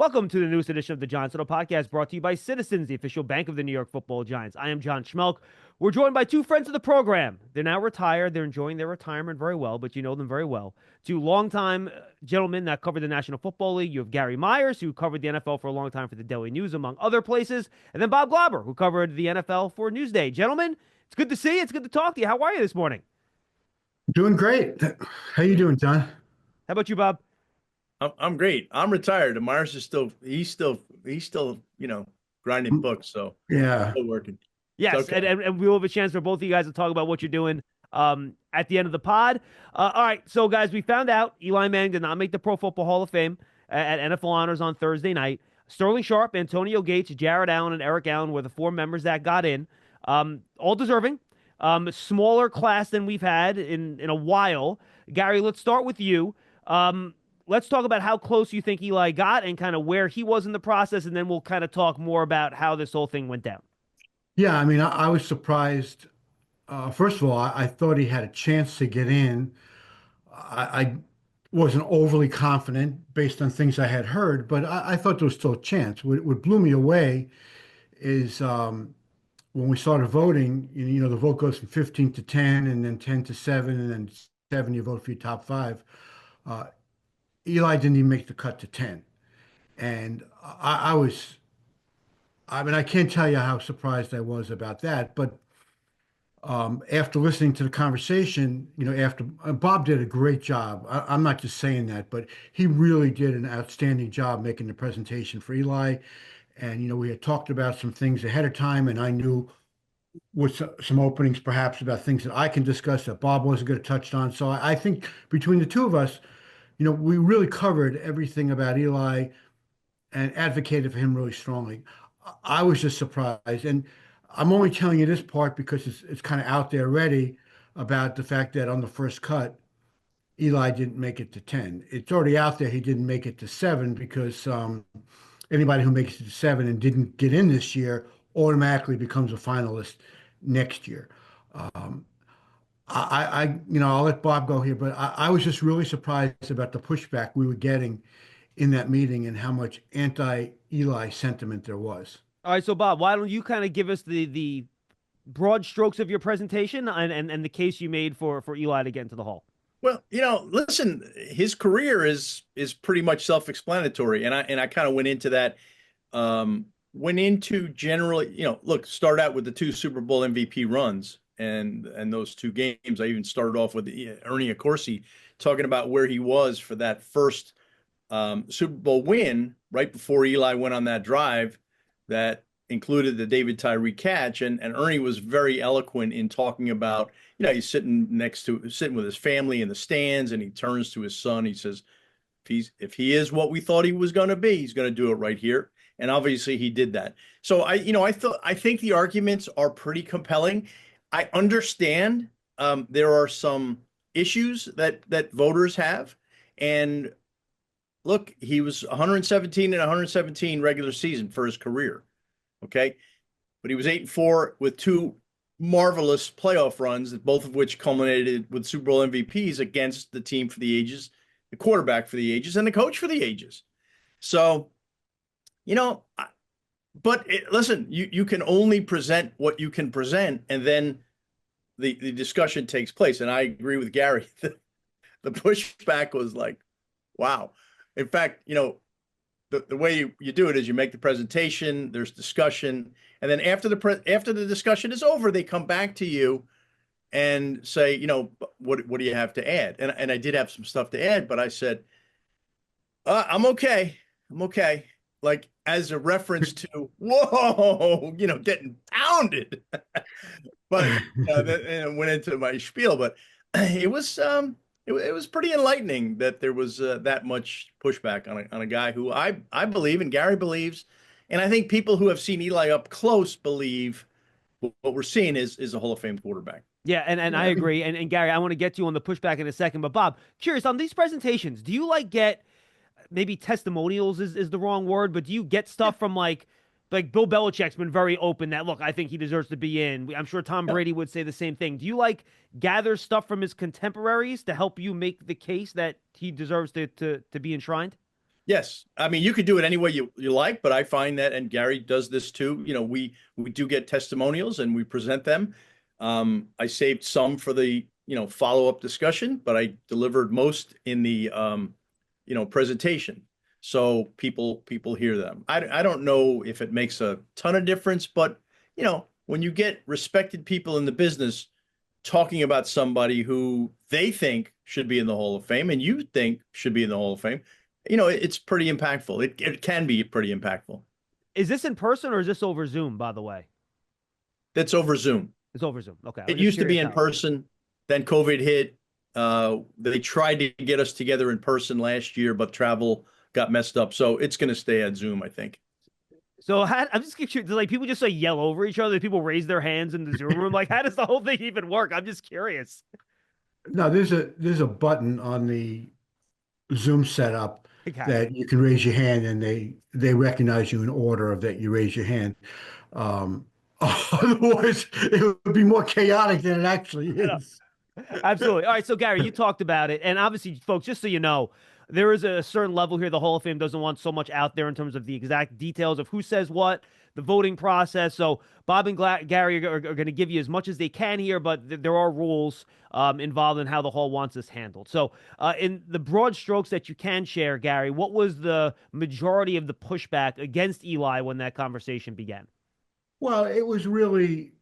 Welcome to the newest edition of the Giants Huddle podcast, brought to you by Citizens, the official bank of the New York Football Giants. I am John Schmeelk. We're joined by two friends of the program. They're now retired. They're enjoying their retirement very well, but you know them very well. Two longtime gentlemen that covered the National Football League. You have Gary Myers, who covered the NFL for a long time for the Daily News, among other places, and then Bob Glauber, who covered the NFL for Newsday. Gentlemen, it's good to see you. It's good to talk to you. How are you this morning? Doing great. How you doing, John? How about you, Bob? I'm great. I'm retired. Myers is still grinding books, so Yeah. still working. It's Yes, okay. and we'll have a chance for both of you guys to talk about what you're doing at the end of the pod. All right, so guys, we found out Eli Manning did not make the Pro Football Hall of Fame at NFL Honors on Thursday night. Sterling Sharp, Antonio Gates, Jared Allen, and Eric Allen were the four members that got in. All deserving. Smaller class than we've had in a while. Gary, let's start with you. Let's talk about how close you think Eli got and kind of where he was in the process, and then we'll kind of talk more about how this whole thing went down. Yeah, I mean, I was surprised. First of all, I thought he had a chance to get in. I wasn't overly confident based on things I had heard, but I thought there was still a chance. What blew me away is when we started voting, the vote goes from 15 to 10, and then 10 to 7, and then 7, you vote for your top five. Uh, Eli didn't even make the cut to 10. And I mean, I can't tell you how surprised I was about that. But after listening to the conversation, after Bob did a great job. I'm not just saying that, but he really did an outstanding job making the presentation for Eli. And, we had talked about some things ahead of time, and I knew with some openings perhaps about things that I can discuss that Bob wasn't going to touch on. So I think between the two of us, we really covered everything about Eli and advocated for him really strongly. I was just surprised. And I'm only telling you this part because it's kind of out there already about the fact that on the first cut, Eli didn't make it to 10. It's already out there. He didn't make it to 7 because anybody who makes it to 7 and didn't get in this year automatically becomes a finalist next year. Um, I'll let Bob go here, but I was just really surprised about the pushback we were getting in that meeting and how much anti-Eli sentiment there was. All right, so Bob, why don't you kind of give us the broad strokes of your presentation and the case you made for Eli to get into the Hall? Well, listen, his career is pretty much self-explanatory, and I kind of went into that. Went into generally, look, start out with the two Super Bowl MVP runs and those two games. I even started off with Ernie Accorsi talking about where he was for that first Super Bowl win right before Eli went on that drive that included the David Tyree catch. And Ernie was very eloquent in talking about, he's sitting with his family in the stands, and he turns to his son. He says, if he is what we thought he was going to be, he's going to do it right here. And obviously he did that. So I think the arguments are pretty compelling. I understand there are some issues that voters have. And look, he was 117 and 117 regular season for his career. Okay. But he was 8-4 with two marvelous playoff runs, both of which culminated with Super Bowl MVPs against the team for the ages, the quarterback for the ages, and the coach for the ages. So, listen, you can only present what you can present, and then the discussion takes place. And I agree with Gary. The pushback was like, wow. In fact, the way you do it is you make the presentation, there's discussion, and then after the discussion is over, they come back to you and say, what do you have to add? And I did have some stuff to add, but I said, I'm okay. I'm okay. Like as a reference to, whoa, getting pounded. But and went into my spiel, but it was pretty enlightening that there was that much pushback on a guy who I believe and Gary believes, and I think people who have seen Eli up close believe what we're seeing is a Hall of Fame quarterback. Yeah, and I agree. And Gary, I want to get to you on the pushback in a second. But Bob, curious on these presentations, do you get maybe testimonials is the wrong word, but do you get stuff from like Bill Belichick's been very open that, look, I think he deserves to be in. I'm sure Tom Brady would say the same thing. Do you gather stuff from his contemporaries to help you make the case that he deserves to be enshrined? Yes. I mean, you could do it any way you like, but I find that, and Gary does this too, we do get testimonials and we present them. I saved some for the, follow-up discussion, but I delivered most in the, presentation. So people hear them. I don't know if it makes a ton of difference, but, when you get respected people in the business talking about somebody who they think should be in the Hall of Fame and you think should be in the Hall of Fame, it's pretty impactful. It can be pretty impactful. Is this in person or is this over Zoom, by the way? That's over Zoom. It's over Zoom. Okay. I was It just used to be curious in how. person, then COVID hit. They tried to get us together in person last year, but travel got messed up. So it's going to stay at Zoom, I think. So I'm just curious, like people just like yell over each other? People raise their hands in the Zoom room? Like, how does the whole thing even work? I'm just curious. No, there's a button on the Zoom setup Okay. that you can raise your hand and they recognize you in order of that you raise your hand. Um, Otherwise, it would be more chaotic than it actually I know. is. Absolutely. All right. So, Gary, you talked about it. And obviously, folks, just so you know, there is a certain level here. The Hall of Fame doesn't want so much out there in terms of the exact details of who says what, the voting process. So, Bob and Gary are going to give you as much as they can here, but there are rules involved in how the Hall wants this handled. So, in the broad strokes that you can share, Gary, what was the majority of the pushback against Eli when that conversation began? Well, it was really,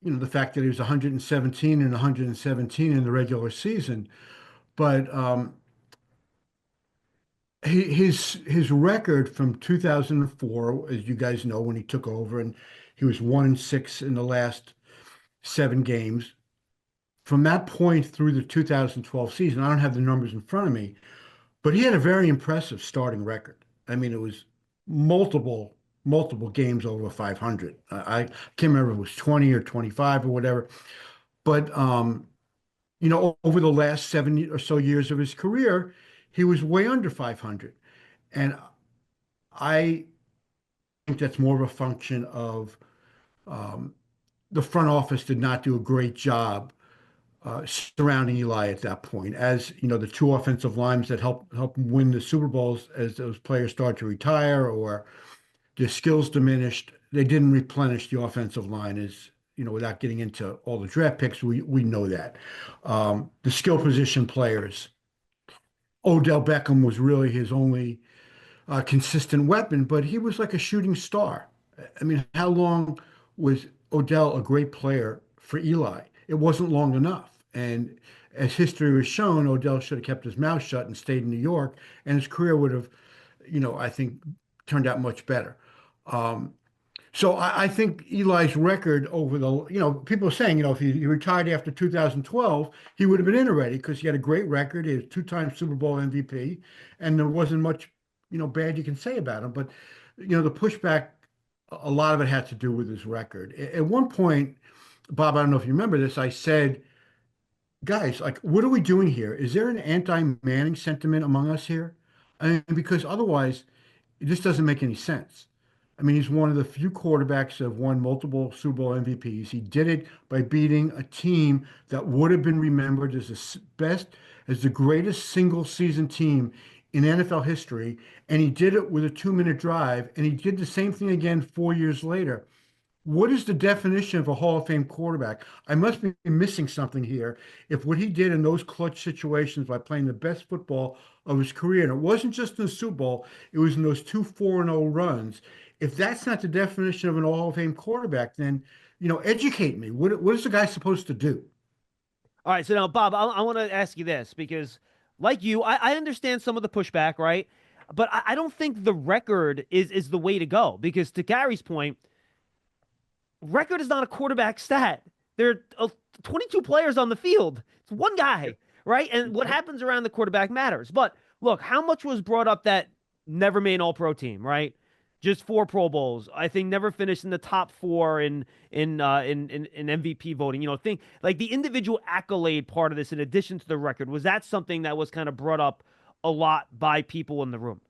the fact that he was 117 and 117 in the regular season, but his record from 2004, as you guys know, when he took over, and he was 1-6 in the last 7 games. From that point through the 2012 season, I don't have the numbers in front of me, but he had a very impressive starting record. I mean, it was multiple games over 500. I can't remember if it was 20 or 25 or whatever. But over the last 7 or so years of his career, he was way under 500. And I think that's more of a function of um, the front office did not do a great job surrounding Eli at that point. As you know, the two offensive lines that help win the Super Bowls, as those players start to retire or their skills diminished, they didn't replenish the offensive line. As without getting into all the draft picks, we know that the skill position players. Odell Beckham was really his only consistent weapon, but he was like a shooting star. I mean, how long was Odell a great player for Eli? It wasn't long enough. And as history was shown, Odell should have kept his mouth shut and stayed in New York, and his career would have, I think, turned out much better. Um, so I think Eli's record over people are saying, if he retired after 2012, he would have been in already because he had a great record. He was two-time Super Bowl MVP, and there wasn't much, bad you can say about him. But, the pushback, a lot of it had to do with his record. At one point, Bob, I don't know if you remember this, I said, guys, like, what are we doing here? Is there an anti-Manning sentiment among us here? I mean, because otherwise, this doesn't make any sense. I mean, he's one of the few quarterbacks that have won multiple Super Bowl MVPs. He did it by beating a team that would have been remembered as as the greatest single season team in NFL history. And he did it with a 2-minute drive. And he did the same thing again 4 years later. What is the definition of a Hall of Fame quarterback? I must be missing something here. If what he did in those clutch situations by playing the best football of his career, and it wasn't just in the Super Bowl, it was in those two 4-0 runs. If that's not the definition of an Hall of Fame quarterback, then educate me. What is the guy supposed to do? All right. So now, Bob, I want to ask you this because, like you, I understand some of the pushback, right? But I don't think the record is the way to go because, to Gary's point, record is not a quarterback stat. There are 22 players on the field. It's one guy, right? And what happens around the quarterback matters. But look, how much was brought up that never made an All-Pro team, right? Just 4 Pro Bowls. I think never finished in the top 4 in MVP voting. Think like the individual accolade part of this, in addition to the record, was that something that was kind of brought up a lot by people in the room?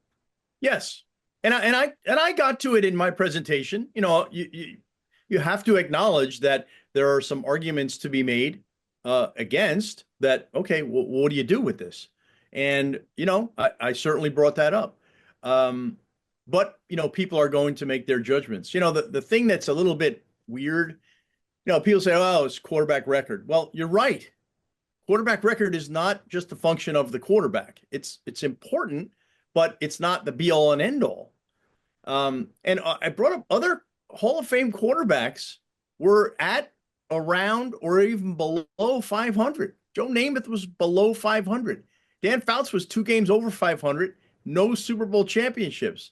Yes. And I got to it in my presentation. You have to acknowledge that there are some arguments to be made against that. Okay, what do you do with this? And I certainly brought that up. But people are going to make their judgments. The thing that's a little bit weird, people say, oh, it's quarterback record. Well, you're right. Quarterback record is not just a function of the quarterback. It's important, but it's not the be all and end all. And I brought up other Hall of Fame quarterbacks were at around or even below 500. Joe Namath was below 500. Dan Fouts was 2 games over 500, no Super Bowl championships.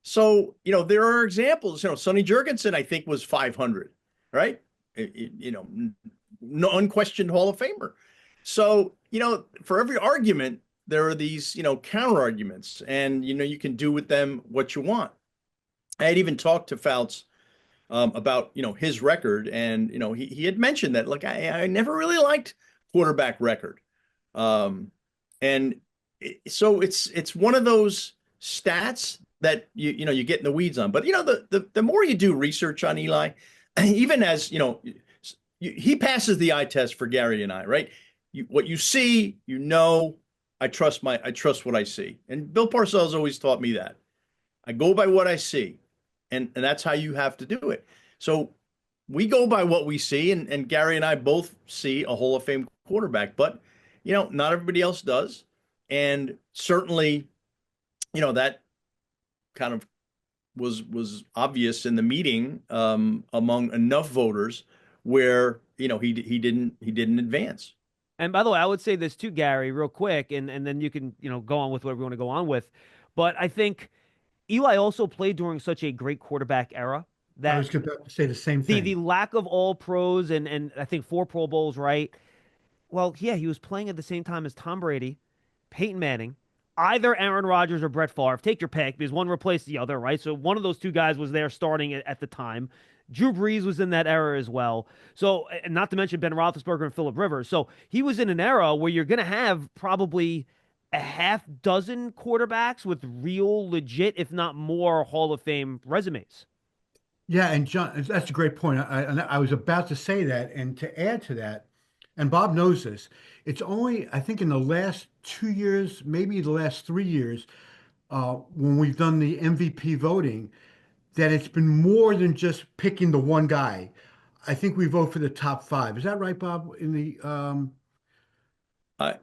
So, there are examples. Sonny Jurgensen, I think, was 500, right? No unquestioned Hall of Famer. So, for every argument, there are these, counter arguments, and, you can do with them what you want. I had even talked to Fouts about, his record, and, he had mentioned that, like, I never really liked quarterback record. So it's one of those stats that you get in the weeds on. But the more you do research on Eli, even as he passes the eye test for Gary and I, right? What you see, I trust what I see. And Bill Parcells always taught me that. I go by what I see, and that's how you have to do it. So we go by what we see, and Gary and I both see a Hall of Fame quarterback, but not everybody else does. And certainly, that kind of was obvious in the meeting among enough voters where he didn't advance. And by the way, I would say this too, Gary, real quick, and then you can go on with whatever you want to go on with. But I think Eli also played during such a great quarterback era I that was going to say the same the thing. the lack of all pros and I think 4 Pro Bowls, right? Well, yeah, he was playing at the same time as Tom Brady, Peyton Manning, either Aaron Rodgers or Brett Favre. Take your pick because one replaced the other, right? So one of those 2 guys was there starting at the time. Drew Brees was in that era as well. So, and not to mention Ben Roethlisberger and Phillip Rivers. So he was in an era where you're going to have probably a half dozen quarterbacks with real, legit, if not more, Hall of Fame resumes. Yeah, and John, that's a great point. I was about to say that, and to add to that, and Bob knows this, it's only, I think, in the last 2 years, maybe the last 3 years, when we've done the MVP voting, that it's been more than just picking the one guy. I think we vote for the top five. Is that right, Bob? I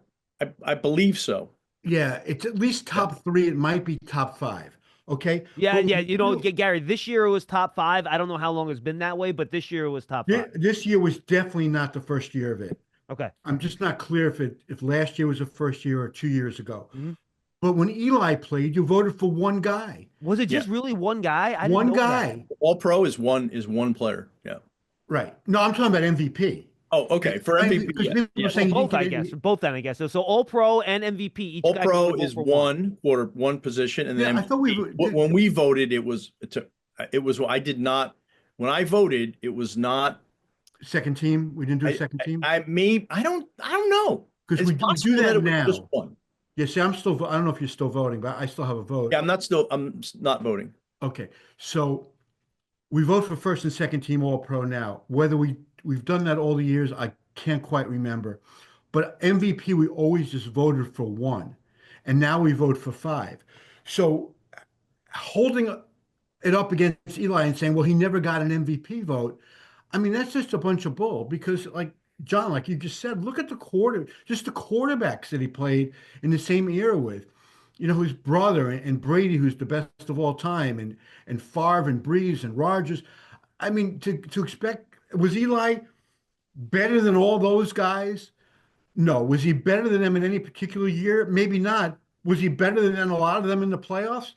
I believe so. Yeah, it's at least Yeah. top three. It might be top five. Okay, Yeah, but yeah. Gary, this year it was top five. I don't know how long it's been that way, but this year it was top five. this year was definitely not the first year of it. Okay. I'm just not clear if last year was the first year or 2 years ago. Mhm. But when Eli played, you voted for one guy. Was it Yeah. just really one guy? I didn't One know that. guy. All pro is one player. Yeah. Right. No, I'm talking about MVP. Oh, okay. For MVP, Because yeah. people Yeah. were saying he didn't Both, I get guess. any. Both then, I guess. So All Pro and MVP, each All guy can pro only vote is for one. one position, and then Yeah, I thought we MVP. When we voted, I did not. When I voted, it was not. second team. We didn't do second team I don't know. because It's we do possible that that it was just now. one. Yeah, see, I'm still. I don't know if you're still voting, but I still have a vote. Yeah, I'm not voting. Okay, so we vote for first and second team All Pro now. Whether we've done that all the years, I can't quite remember. But MVP, we always just voted for one, and now we vote for five. So holding it up against Eli and saying, well, he never got an MVP vote. I mean, that's just a bunch of bull because, like John, like you just said, look at just the quarterbacks that he played in the same era with. His brother and Brady, who's the best of all time, and Favre and Breeze and Rodgers. I mean, to expect, was Eli better than all those guys? No. Was he better than them in any particular year? Maybe not. Was he better than a lot of them in the playoffs?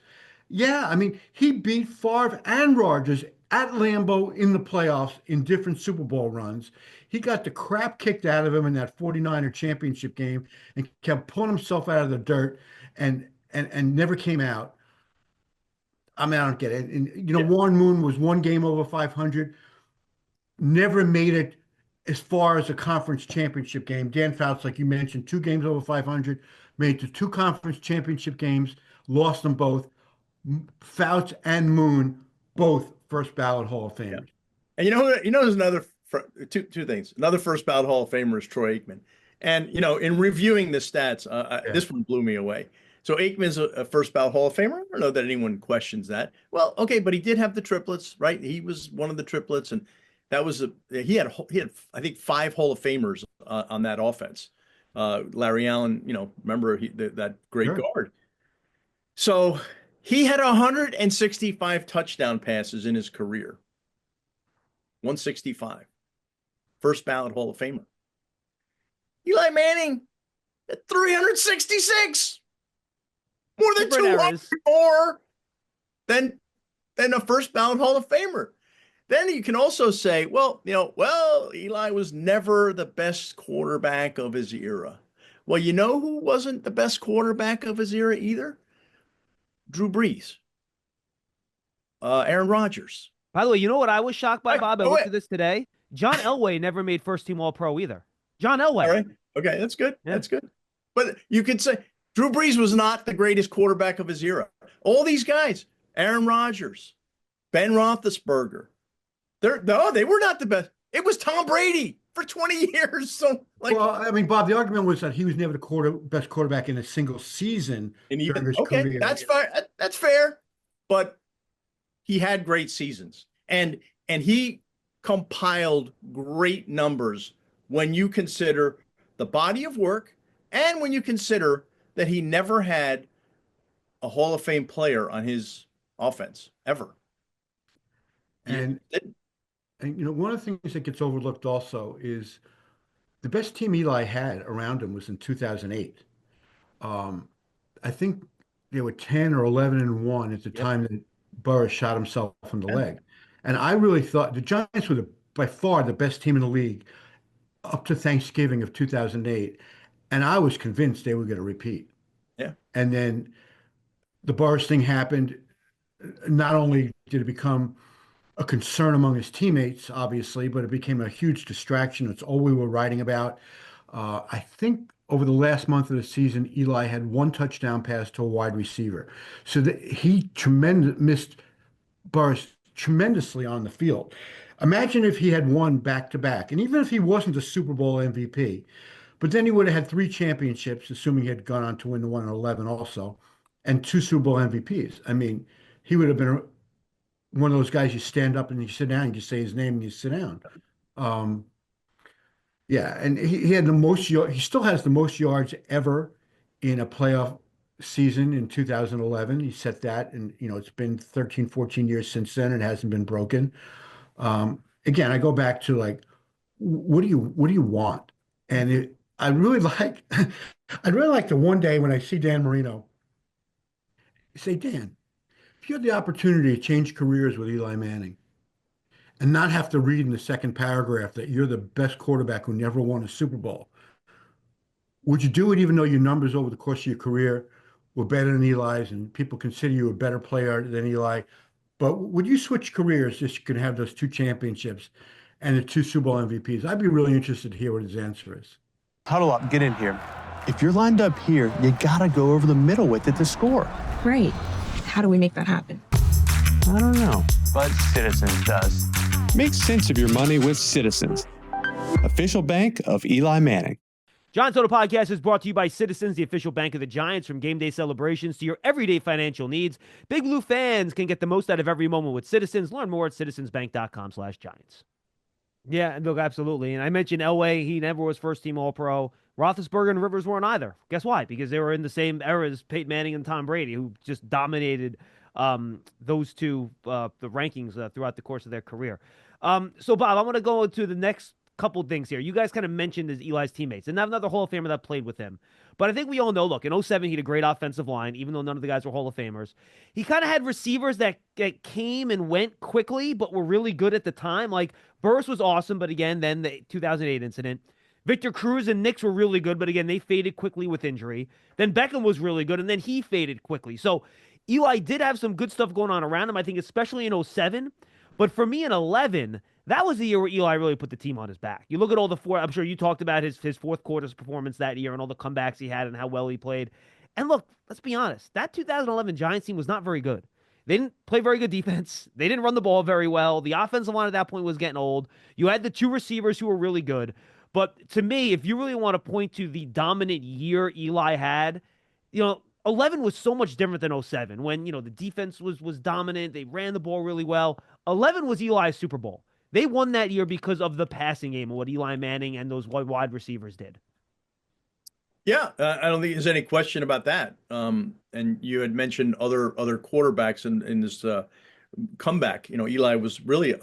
Yeah, I mean, he beat Favre and Rodgers at Lambeau in the playoffs in different Super Bowl runs. He got the crap kicked out of him in that 49er championship game and kept pulling himself out of the dirt and never came out. I mean, I don't get it. And Yeah. Warren Moon was one game over 500, never made it as far as a conference championship game. Dan Fouts, like you mentioned, 2 games over 500, made it to 2 conference championship games, lost them both. Fouts and Moon, both first ballot Hall of Yeah. Famers. And there's another two things. Another first ballot Hall of Famer is Troy Aikman. And in reviewing the stats, Yeah. this one blew me away. So Aikman's a first ballot Hall of Famer. I don't know that anyone questions that. Well, okay, but he did have the triplets, right? He was one of the triplets, and that was he had I think 5 Hall of Famers on that offense. Larry Allen, remember that great Sure. guard. So he had 165 touchdown passes in his career. 165. First ballot Hall of Famer. Eli Manning at 366. More than Different 200 eras. more than a first ballot Hall of Famer. Then you can also say, well, Eli was never the best quarterback of his era. Well, you know who wasn't the best quarterback of his era either? Drew Brees, Aaron Rodgers. By the way, you know what I was shocked by, Right. Bob? I Oh, looked wait. at this today. John Elway never made first team All Pro either. John Elway. All right. Okay, that's good. Yeah. That's good. But you could say Drew Brees was not the greatest quarterback of his era. All these guys, Aaron Rodgers, Ben Roethlisberger, they were not the best. It was Tom Brady for 20 years. So, Well, I mean, Bob, the argument was that he was never the best quarterback in a single season and during even his okay, career. that's fair. That's fair. But he had great seasons, and he compiled great numbers when you consider the body of work, and when you consider that he never had a Hall of Fame player on his offense ever. And one of the things that gets overlooked also is the best team Eli had around him was in 2008. I think they were 10 or 11-1 at the Yep. time that Burris shot himself in the Yeah. leg. And I really thought the Giants were by far the best team in the league up to Thanksgiving of 2008. And I was convinced they were going to repeat. Yeah. And then the Burris thing happened. Not only did it become a concern among his teammates, obviously, but it became a huge distraction. It's all we were writing about. I think over the last month of the season, Eli had 1 touchdown pass to a wide receiver. So that he missed Burris tremendously on the field. Imagine if he had won back to back, and even if he wasn't the Super Bowl MVP, but then he would have had 3 championships, assuming he had gone on to win the 1 in 11 also, and 2 Super Bowl MVPs. I mean, he would have been one of those guys you stand up and you sit down, you say his name and you sit down. Yeah, and he had the most he still has the most yards ever in a playoff season in 2011. He set that, and it's been 13, 14 years since then. It hasn't been broken. Again, I go back to like, what do you want? And I really like, I'd really like to one day when I see Dan Marino, say, Dan, if you had the opportunity to change careers with Eli Manning and not have to read in the second paragraph that you're the best quarterback who never won a Super Bowl, would you do it even though your numbers over the course of your career were better than Eli's and people consider you a better player than Eli? But would you switch careers just so you can have those 2 championships and the 2 Super Bowl MVPs? I'd be really interested to hear what his answer is. Huddle up, get in here. If you're lined up here, you gotta go over the middle with it to score. Right. How do we make that happen? I don't know, but Citizens does. Make sense of your money with Citizens, official bank of Eli Manning. Giants Huddle Podcast is brought to you by Citizens, the official bank of the Giants. From game day celebrations to your everyday financial needs, Big Blue fans can get the most out of every moment with Citizens. Learn more at citizensbank.com/Giants. Yeah, look, absolutely. And I mentioned Elway. He never was first team All-Pro. Roethlisberger and Rivers weren't either. Guess why? Because they were in the same era as Peyton Manning and Tom Brady, who just dominated those two, the rankings throughout the course of their career. So, Bob, I'm going to go into the next couple things here. You guys kind of mentioned as Eli's teammates, and not another Hall of Famer that played with him. But I think we all know, look, in 2007, he had a great offensive line, even though none of the guys were Hall of Famers. He kind of had receivers that came and went quickly, but were really good at the time. Like, Burris was awesome, but again, then the 2008 incident. Victor Cruz and Knicks were really good, but again, they faded quickly with injury. Then Beckham was really good, and then he faded quickly. So Eli did have some good stuff going on around him, I think, especially in 2007. But for me in 2011, that was the year where Eli really put the team on his back. You look at all the I'm sure you talked about his fourth quarter's performance that year and all the comebacks he had and how well he played. And look, let's be honest, that 2011 Giants team was not very good. They didn't play very good defense. They didn't run the ball very well. The offensive line at that point was getting old. You had the 2 receivers who were really good. But to me, if you really want to point to the dominant year Eli had, 11 was so much different than 07 when, the defense was dominant. They ran the ball really well. 11 was Eli's Super Bowl. They won that year because of the passing game and what Eli Manning and those wide receivers did. Yeah, I don't think there's any question about that. And you had mentioned other quarterbacks in this comeback. Eli was really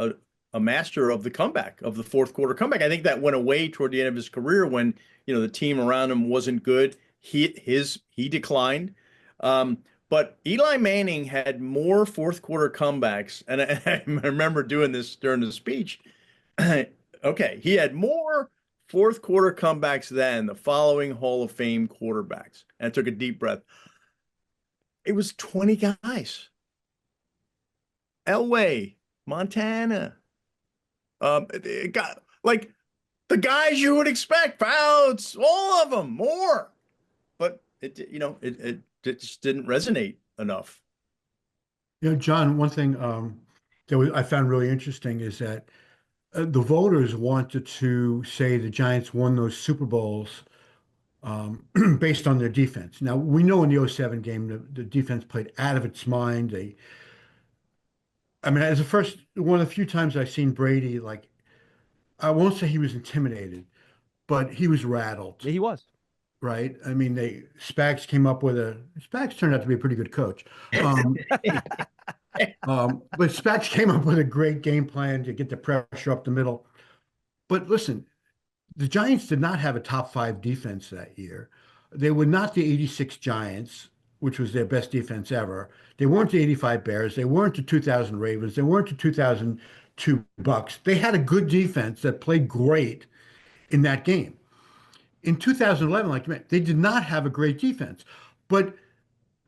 a master of the comeback, of the fourth quarter comeback. I think that went away toward the end of his career when the team around him wasn't good. He declined. But Eli Manning had more fourth quarter comebacks, and I remember doing this during the speech. Okay, he had more fourth quarter comebacks than the following Hall of Fame quarterbacks. And I took a deep breath. It was 20 guys. Elway, Montana. It got like the guys you would expect, Fouts, all of them, more. But it just didn't resonate enough. John, one thing I found really interesting is that the voters wanted to say the Giants won those Super Bowls based on their defense. Now, we know in the 07 game, the defense played out of its mind. As one of the few times I've seen Brady, like, I won't say he was intimidated, but he was rattled. Yeah, he was. Right? Spags turned out to be a pretty good coach. But Spags came up with a great game plan to get the pressure up the middle. But listen, the Giants did not have a top 5 defense that year. They were not the 86 Giants, which was their best defense ever. They weren't the 85 Bears. They weren't the 2000 Ravens. They weren't the 2002 Bucks. They had a good defense that played great in that game. In 2011, like you meant, they did not have a great defense. But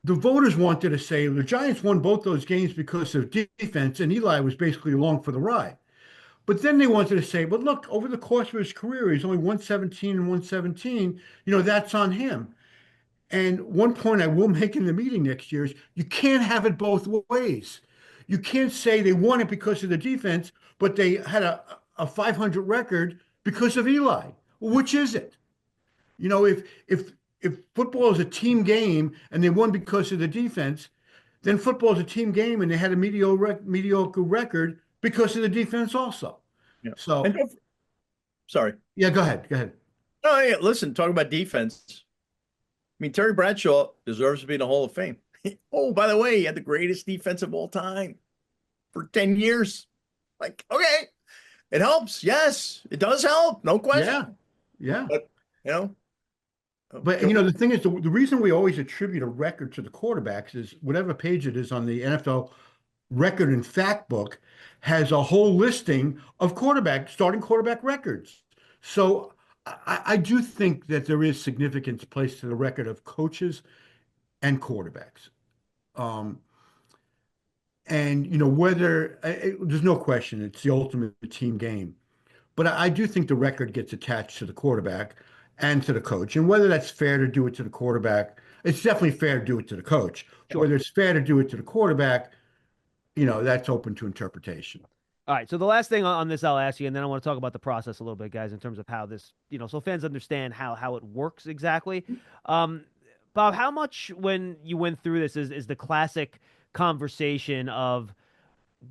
the voters wanted to say the Giants won both those games because of defense, and Eli was basically along for the ride. But then they wanted to say, but look, over the course of his career, he's only 117 and 117. That's on him. And one point I will make in the meeting next year is you can't have it both ways. You can't say they won it because of the defense, but they had a 500 record because of Eli. Well, which is it? If football is a team game and they won because of the defense, then football is a team game and they had a mediocre record because of the defense also. Yeah. So, sorry. Yeah, go ahead. Oh, yeah. Listen, talking about defense. Terry Bradshaw deserves to be in the Hall of Fame. Oh, by the way, he had the greatest defense of all time for 10 years. Like, okay, it helps. Yes, it does help. No question. Yeah. But, the thing is, the reason we always attribute a record to the quarterbacks is whatever page it is on the NFL record and fact book has a whole listing of starting quarterback records. So I do think that there is significance placed to the record of coaches and quarterbacks. Whether there's no question it's the ultimate team game, but I do think the record gets attached to the quarterback and to the coach. And whether that's fair to do it to the quarterback, it's definitely fair to do it to the coach. Sure. Whether it's fair to do it to the quarterback, that's open to interpretation. All right. So the last thing on this I'll ask you, and then I want to talk about the process a little bit, guys, in terms of how this, so fans understand how it works exactly. Bob, how much when you went through this is the classic conversation of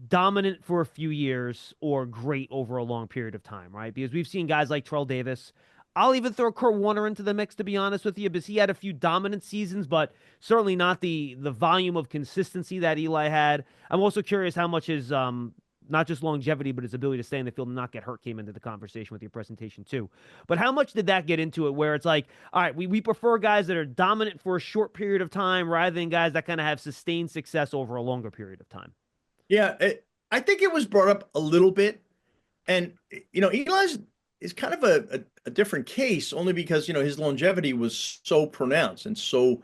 dominant for a few years or great over a long period of time, right? Because we've seen guys like Terrell Davis. I'll even throw Kurt Warner into the mix, to be honest with you, because he had a few dominant seasons, but certainly not the volume of consistency that Eli had. I'm also curious how much his not just longevity, but his ability to stay in the field and not get hurt came into the conversation with your presentation too. But how much did that get into it where it's like, all right, we prefer guys that are dominant for a short period of time rather than guys that kind of have sustained success over a longer period of time? Yeah, I think it was brought up a little bit. And, Eli's is kind of a different case only because, his longevity was so pronounced. And so,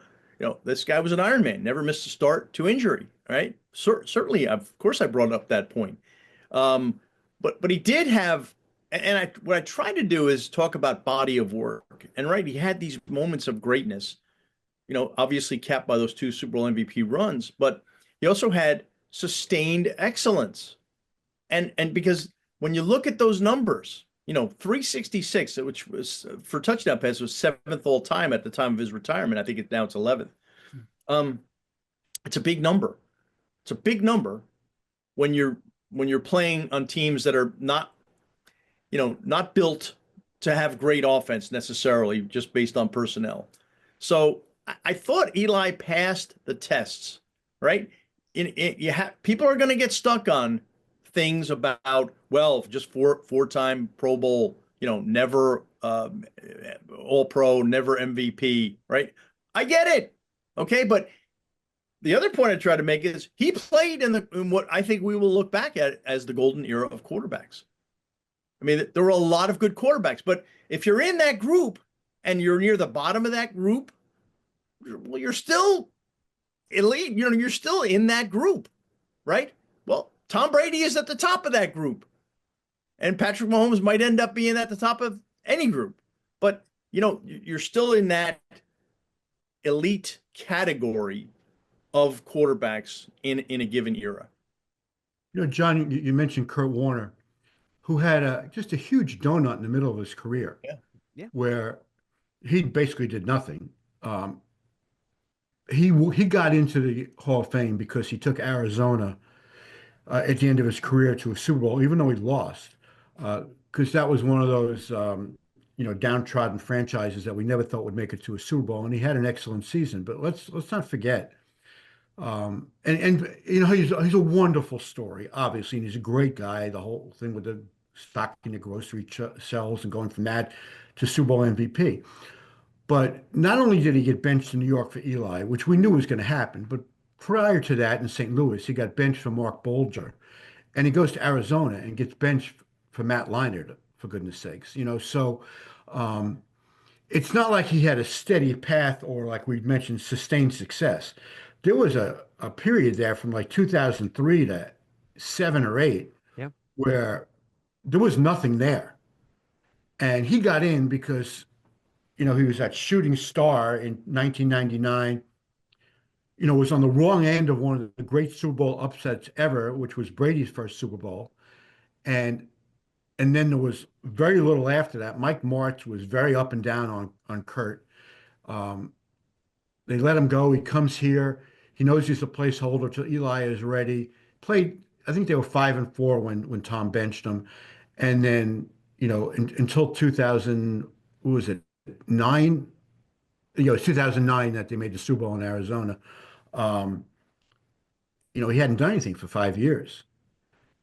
this guy was an Iron Man, never missed a start to injury, right? Certainly, of course, I brought up that point. But he did have, and what I tried to do is talk about body of work. And right, he had these moments of greatness, obviously capped by those 2 Super Bowl MVP runs, but he also had sustained excellence. And because when you look at those numbers, 366, which was for touchdown passes was 7th all time at the time of his retirement. I think now it's 11th. Um, it's a big number. It's a big number when you're playing on teams that are not, not built to have great offense necessarily, just based on personnel. So I thought Eli passed the tests, right? People are going to get stuck on things about, well, just four-time Pro Bowl, never All Pro, never MVP, right? I get it, okay, but the other point I try to make is he played in what I think we will look back at as the golden era of quarterbacks. I mean, there were a lot of good quarterbacks, but if you're in that group and you're near the bottom of that group, well, you're still elite. You're still in that group, right? Well, Tom Brady is at the top of that group, and Patrick Mahomes might end up being at the top of any group, but you're still in that elite category of quarterbacks in a given era. John, you mentioned Kurt Warner, who had just a huge donut in the middle of his career, Yeah. where he basically did nothing. He got into the Hall of Fame because he took Arizona at the end of his career to a Super Bowl, even though he lost, because that was one of those downtrodden franchises that we never thought would make it to a Super Bowl, and he had an excellent season. But let's not forget. He's a wonderful story, obviously, and he's a great guy. The whole thing with the stocking the grocery shelves and going from that to Super Bowl MVP. But not only did he get benched in New York for Eli, which we knew was going to happen, but prior to that in St. Louis, he got benched for Mark Bolger, and he goes to Arizona and gets benched for Matt Leinart, for goodness sakes. So it's not like he had a steady path or, like we mentioned, sustained success. There was a period there from like 2003 to 7 or 8 Yeah. where there was nothing there. And he got in because, he was that shooting star in 1999, was on the wrong end of one of the great Super Bowl upsets ever, which was Brady's first Super Bowl. And then there was very little after that. Mike Martz was very up and down on Kurt. They let him go. He comes here. He knows he's a placeholder till Eli is ready. Played, I think they were 5-4 when Tom benched him. And then, until 2000, what was it, 9? It's 2009 that they made the Super Bowl in Arizona. He hadn't done anything for 5 years.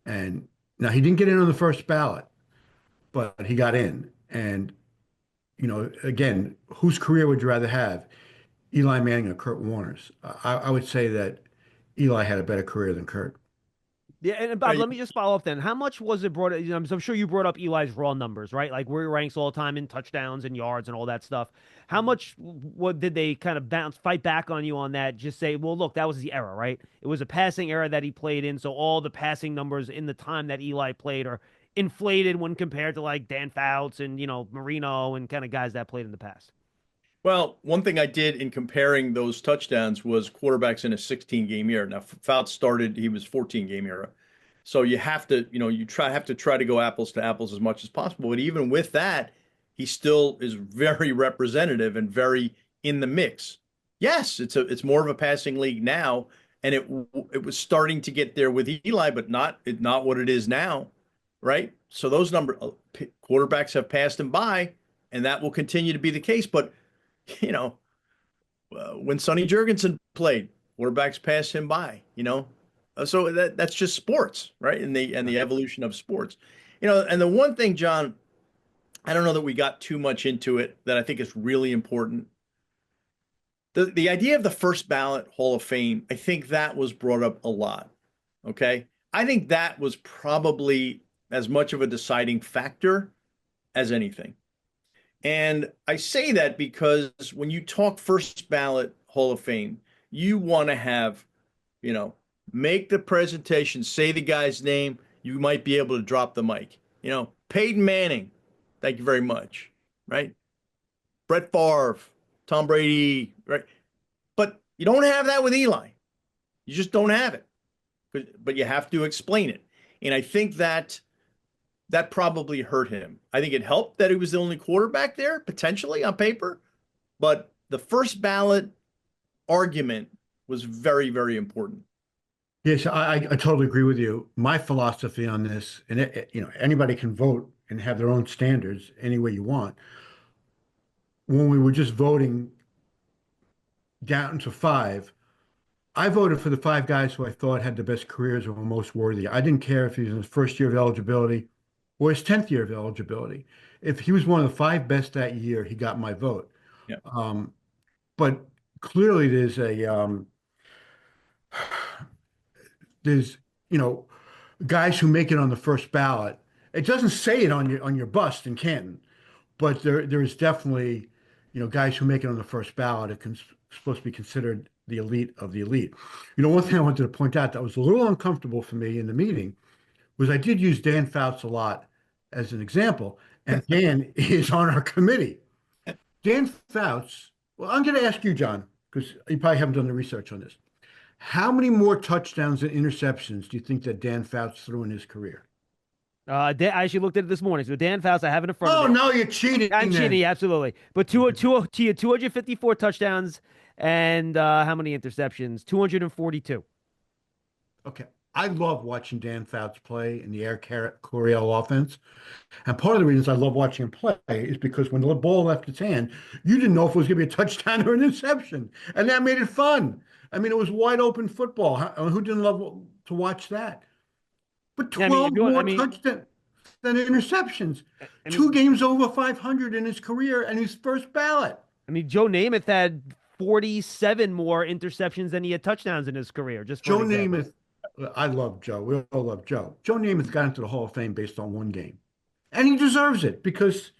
And now he didn't get in on the first ballot, but he got in. And, again, whose career would you rather have? Eli Manning or Kurt Warner's? I would say that Eli had a better career than Kurt. Yeah, and Bob, let me just follow up then. How much was it brought? I'm sure you brought up Eli's raw numbers, right? Like where he ranks all the time in touchdowns and yards and all that stuff. How much what did they kind of fight back on you on that? Just say, well, look, that was the era, right? It was a passing era that he played in, so all the passing numbers in the time that Eli played are inflated when compared to like Dan Fouts and Marino and kind of guys that played in the past. Well, one thing I did in comparing those touchdowns was quarterbacks in a 16-game year. Now, Fouts started, he was 14-game era. So you have to, have to try to go apples to apples as much as possible. But even with that, he still is very representative and very in the mix. Yes, it's more of a passing league now, and it was starting to get there with Eli, but not what it is now, right? So those quarterbacks have passed him by, and that will continue to be the case. But when Sonny Jurgensen played, quarterbacks passed him by, so that's just sports, right? And the evolution of sports, and the one thing, John, I don't know that we got too much into it that I think is really important. The idea of the first ballot Hall of Fame, I think that was brought up a lot. Okay. I think that was probably as much of a deciding factor as anything. And I say that because when you talk first ballot Hall of Fame, you want to have, make the presentation, say the guy's name, you might be able to drop the mic. Peyton Manning, thank you very much, right? Brett Favre, Tom Brady, right? But you don't have that with Eli. You just don't have it. But you have to explain it. And I think that probably hurt him. I think it helped that he was the only quarterback there, potentially on paper. But the first ballot, argument was very, very important. Yes, I totally agree with you. My philosophy on this, and anybody can vote and have their own standards any way you want. When we were just voting down to five, I voted for the five guys who I thought had the best careers or were most worthy. I didn't care if he was in his first year of eligibility or his 10th year of eligibility. If he was one of the five best that year, he got my vote. Yeah. But clearly there's, you know, guys who make it on the first ballot. It doesn't say it on your bust in Canton, but there is definitely, guys who make it on the first ballot are supposed to be considered the elite of the elite. One thing I wanted to point out that was a little uncomfortable for me in the meeting was I did use Dan Fouts a lot as an example, and Dan is on our committee. Dan Fouts, well, I'm going to ask you, John, because you probably haven't done the research on this. How many more touchdowns and interceptions do you think that Dan Fouts threw in his career? I actually looked at it this morning. So Dan Fouts, I have it in front of Oh, me. no, you're cheating. I'm cheating, absolutely. But 254 touchdowns and how many interceptions? 242. Okay. I love watching Dan Fouts play in the Air Coryell offense. And part of the reasons I love watching him play is because when the ball left its hand, you didn't know if it was going to be a touchdown or an interception. And that made it fun. I mean, it was wide open football. Who didn't love to watch that? But 12 more touchdowns than interceptions. Two games over 500 in his career and his first ballot. I mean, Joe Namath had 47 more interceptions than he had touchdowns in his career. Just Joe Namath, I love Joe. We all love Joe. Joe Namath got into the Hall of Fame based on one game. And he deserves it because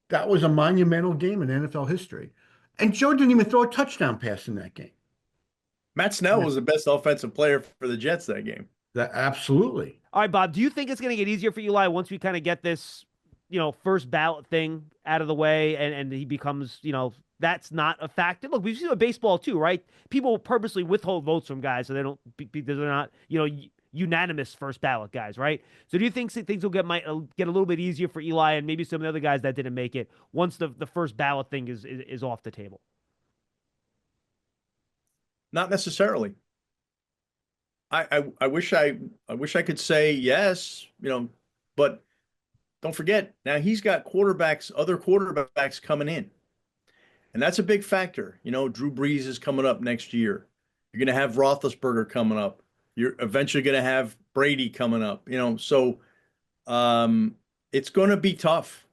that was a monumental game in NFL history. And Joe didn't even throw a touchdown pass in that game. Matt Snell was the best offensive player for the Jets that game. Absolutely. All right, Bob, do you think it's going to get easier for Eli once we kind of get this, first ballot thing out of the way and he becomes, that's not a factor? Look, we've seen it with baseball too, right? People purposely withhold votes from guys so they don't, because they're not, unanimous first ballot guys, right? So do you think things might get a little bit easier for Eli and maybe some of the other guys that didn't make it once the first ballot thing is off the table? Not necessarily. I wish I could say yes, but don't forget now he's got other quarterbacks coming in, and that's a big factor. Drew Brees is coming up next year. You're going to have Roethlisberger coming up. You're eventually going to have Brady coming up. So it's going to be tough.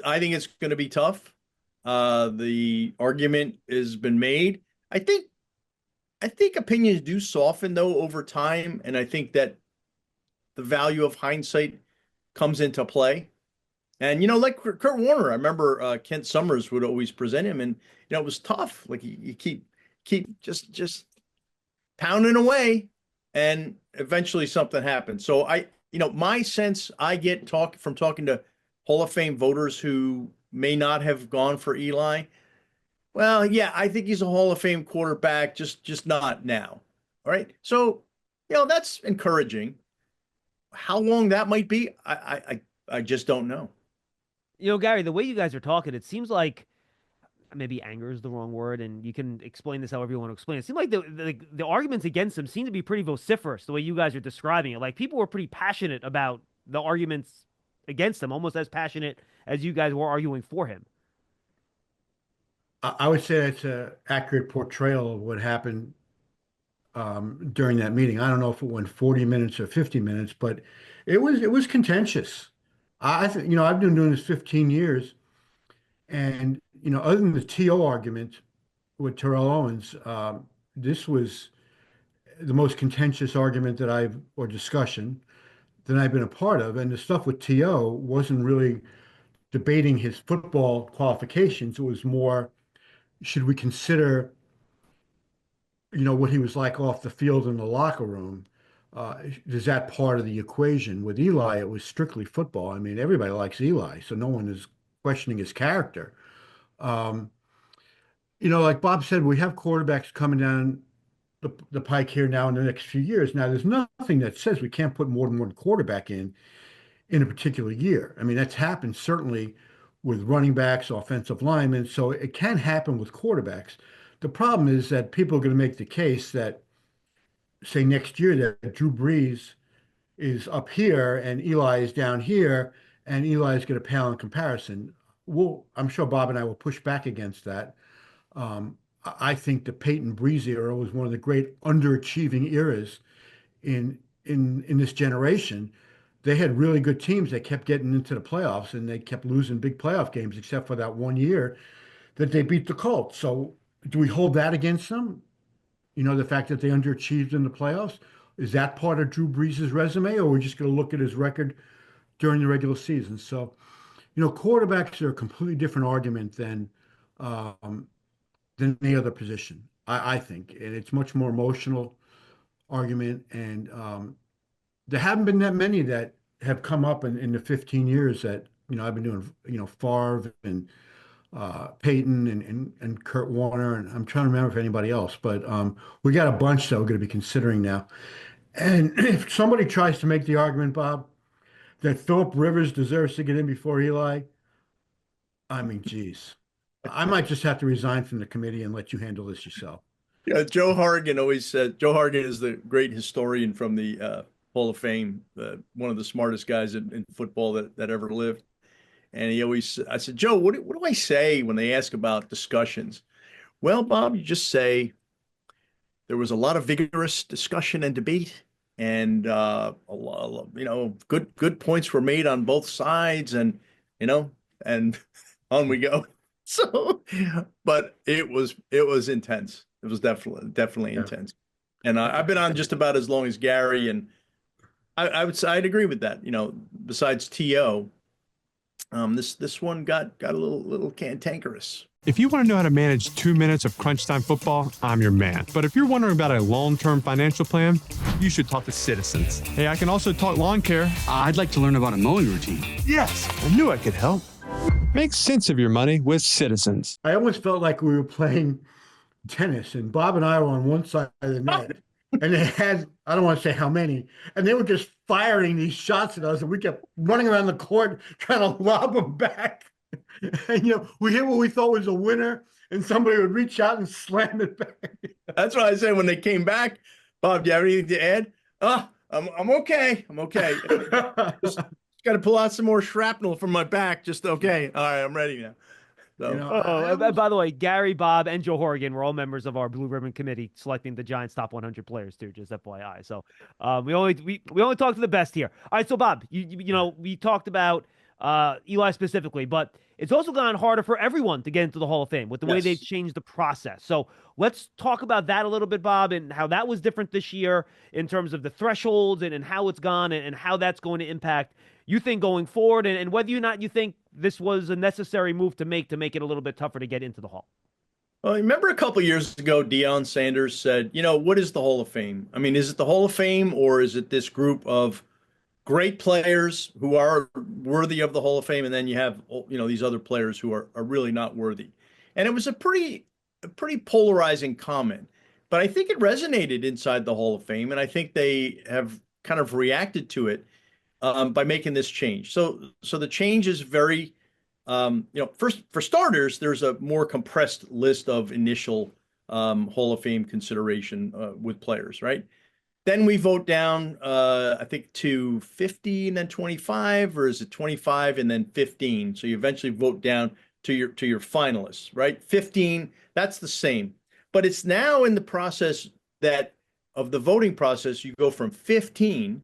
I think it's going to be tough. The argument has been made. I think opinions do soften though over time, and I think that the value of hindsight comes into play. And like Kurt Warner, I remember Kent Summers would always present him, and it was tough. Like you keep just pounding away, and eventually something happens. So my sense I get from talking to Hall of Fame voters who may not have gone for Eli. Well, yeah, I think he's a Hall of Fame quarterback, just not now. All right. So, that's encouraging. How long that might be, I just don't know. Gary, the way you guys are talking, it seems like maybe anger is the wrong word, and you can explain this however you want to explain it. It seems like the arguments against him seem to be pretty vociferous, the way you guys are describing it. Like, people were pretty passionate about the arguments against him, almost as passionate as you guys were arguing for him. I would say that's an accurate portrayal of what happened during that meeting. I don't know if it went 40 minutes or 50 minutes, but it was contentious. I think, I've been doing this 15 years, and, other than the TO argument with Terrell Owens, this was the most contentious argument or discussion that I've been a part of. And the stuff with TO wasn't really debating his football qualifications. It was more, should we consider, what he was like off the field in the locker room? Is that part of the equation? With Eli, it was strictly football. I mean, everybody likes Eli, so no one is questioning his character. Like Bob said, we have quarterbacks coming down the pike here now in the next few years. Now, there's nothing that says we can't put more than one quarterback in a particular year. I mean, that's happened certainly with running backs, offensive linemen. So it can happen with quarterbacks. the problem is that people are going to make the case that, say, next year that Drew Brees is up here and Eli is down here, and Eli is going to pale in comparison. I'm sure Bob and I will push back against that. I think the Peyton Brees era was one of the great underachieving eras in this generation. They had really good teams that kept getting into the playoffs, and they kept losing big playoff games, except for that one year that they beat the Colts. So do we hold that against them? The fact that they underachieved in the playoffs, is that part of Drew Brees' resume, or we're just going to look at his record during the regular season? So, quarterbacks are a completely different argument than any other position, I think, and it's much more emotional argument. And there haven't been that many that have come up in the 15 years that I've been doing. Favre and Peyton and Kurt Warner, and I'm trying to remember if anybody else, but we got a bunch that we're going to be considering now. And if somebody tries to make the argument, Bob, that Philip Rivers deserves to get in before Eli, I mean, geez, I might just have to resign from the committee and let you handle this yourself. Yeah, Joe Horrigan always said, Joe Horrigan is the great historian from the Hall of Fame, one of the smartest guys in football that ever lived. And I said, Joe, what do I say when they ask about discussions? Well, Bob, you just say there was a lot of vigorous discussion and debate, and a lot, good points were made on both sides, and and on we go. So, but it was intense. It was definitely intense. And I've been on just about as long as Gary, and I'd agree with that. Besides T.O., this one got a little cantankerous. If you want to know how to manage 2 minutes of crunch time football, I'm your man. But if you're wondering about a long-term financial plan, you should talk to Citizens. Hey, I can also talk lawn care. I'd like to learn about a mowing routine. Yes, I knew I could help. Make sense of your money with Citizens. I almost felt like we were playing tennis, and Bob and I were on one side of the net, and they had, I don't want to say how many, and they were just firing these shots at us, and we kept running around the court trying to lob them back. And, we hit what we thought was a winner, and somebody would reach out and slam it back. That's what I said when they came back. Bob, do you have anything to add? I'm okay. I'm okay. Just got to pull out some more shrapnel from my back. Just okay. All right, I'm ready now. So, by the way, Gary, Bob, and Joe Horrigan were all members of our Blue Ribbon Committee selecting the Giants' top 100 players too. Just FYI. So we only talk to the best here. All right, so Bob, we talked about Eli specifically, but it's also gone harder for everyone to get into the Hall of Fame with the way they've changed the process. So let's talk about that a little bit, Bob, and how that was different this year in terms of the thresholds and how it's gone and how that's going to impact, you think, going forward, and whether or not you think this was a necessary move to make it a little bit tougher to get into the Hall. Well, remember a couple of years ago, Deion Sanders said, what is the Hall of Fame? I mean, is it the Hall of Fame, or is it this group of great players who are worthy of the Hall of Fame, and then you have these other players who are really not worthy? And it was a pretty polarizing comment, but I think it resonated inside the Hall of Fame, and I think they have kind of reacted to it by making this change. So the change is very, first, for starters, there's a more compressed list of initial Hall of Fame consideration with players, right? Then we vote down, I think, to 50 and then 25, or is it 25 and then 15? So you eventually vote down to your finalists, right? 15, that's the same. But it's now in the process of the voting process, you go from 15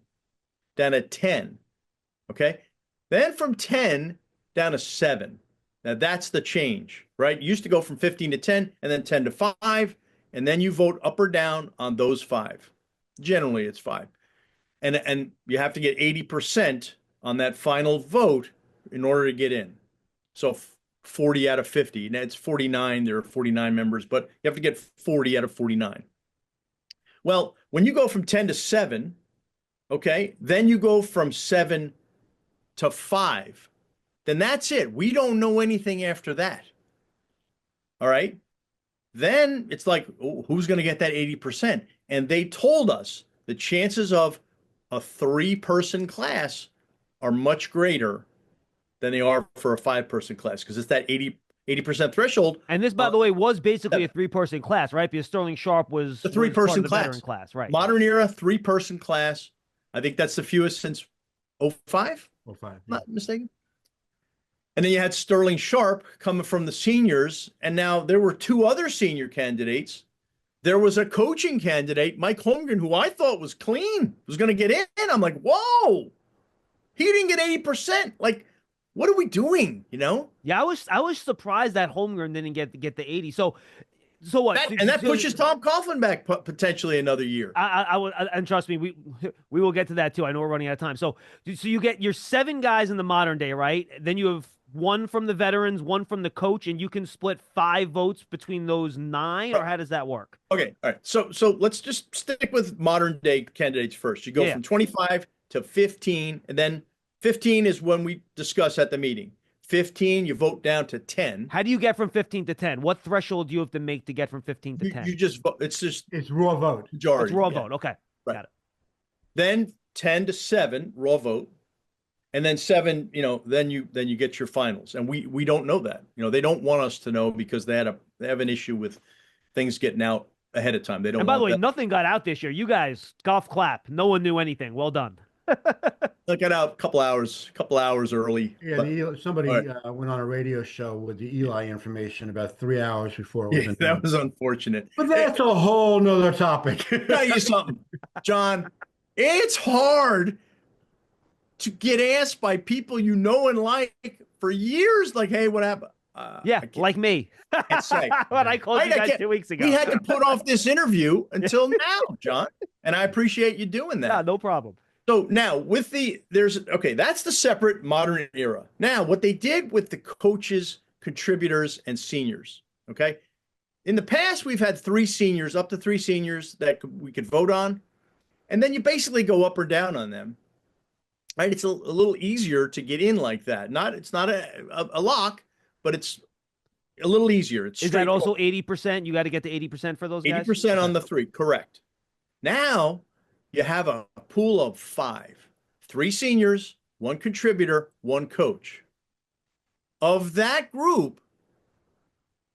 down to 10, okay? Then from 10 down to 7. Now that's the change, right? You used to go from 15 to 10 and then 10 to 5, and then you vote up or down on those 5. Generally, it's 5. And you have to get 80% on that final vote in order to get in. So 40 out of 50. Now it's 49. There are 49 members, but you have to get 40 out of 49. Well, when you go from 10 to 7, okay, then you go from 7 to 5. Then that's it. We don't know anything after that. All right? Then it's like, who's going to get that 80%? And they told us the chances of a 3-person class are much greater than they are for a 5-person class, because it's that 80, 80% threshold. And this, by the way, was basically a three-person class, right? Because Sterling Sharp was the three-person class. Veteran class, right? Modern era three-person class. I think that's the fewest since 05. 05, Not mistaken. And then you had Sterling Sharp coming from the seniors, and now there were two other senior candidates. There was a coaching candidate, Mike Holmgren, who I thought was clean, was going to get in. I'm like, whoa, he didn't get 80%. Like, what are we doing? You know? Yeah, I was surprised that Holmgren didn't get the 80. So what? That pushes Tom Coughlin back potentially another year. I would, and trust me, we will get to that too. I know we're running out of time. So you get your 7 guys in the modern day, right? Then you have 1 from the veterans, 1 from the coach, and you can split 5 votes between those 9, or how does that work? Okay, all right. So let's just stick with modern day candidates first. You go from 25 to 15, and then 15 is when we discuss at the meeting. 15, you vote down to 10. How do you get from 15 to 10? What threshold do you have to make to get from 15 to 10? You just vote. It's raw vote. Majority. It's raw vote. Okay, right. Got it. Then 10 to 7, raw vote. And then 7, then you get your finals. And we don't know that. They don't want us to know because they have an issue with things getting out ahead of time. They don't. And by the way, that. Nothing got out this year. You guys, golf clap. No one knew anything. Well done. They got out a couple hours early. Yeah, somebody went on a radio show with the Eli information about 3 hours before it was announced. That was unfortunate. But that's a whole nother topic. Tell you something, John. It's hard to get asked by people you know and like for years, like, hey, what happened? Like me. Can't say. What I called you guys 2 weeks ago. We had to put off this interview until now, John. And I appreciate you doing that. Yeah, no problem. So now that's the separate modern era. Now, what they did with the coaches, contributors, and seniors, okay? In the past, we've had 3 seniors, up to 3 seniors that we could vote on. And then you basically go up or down on them. Right? It's a little easier to get in like that. It's not a lock, but it's a little easier. Is that also 80%? You got to get to 80% for those guys? 80% on the 3, correct. Now you have a pool of 5, 3 seniors, 1 contributor, 1 coach. Of that group,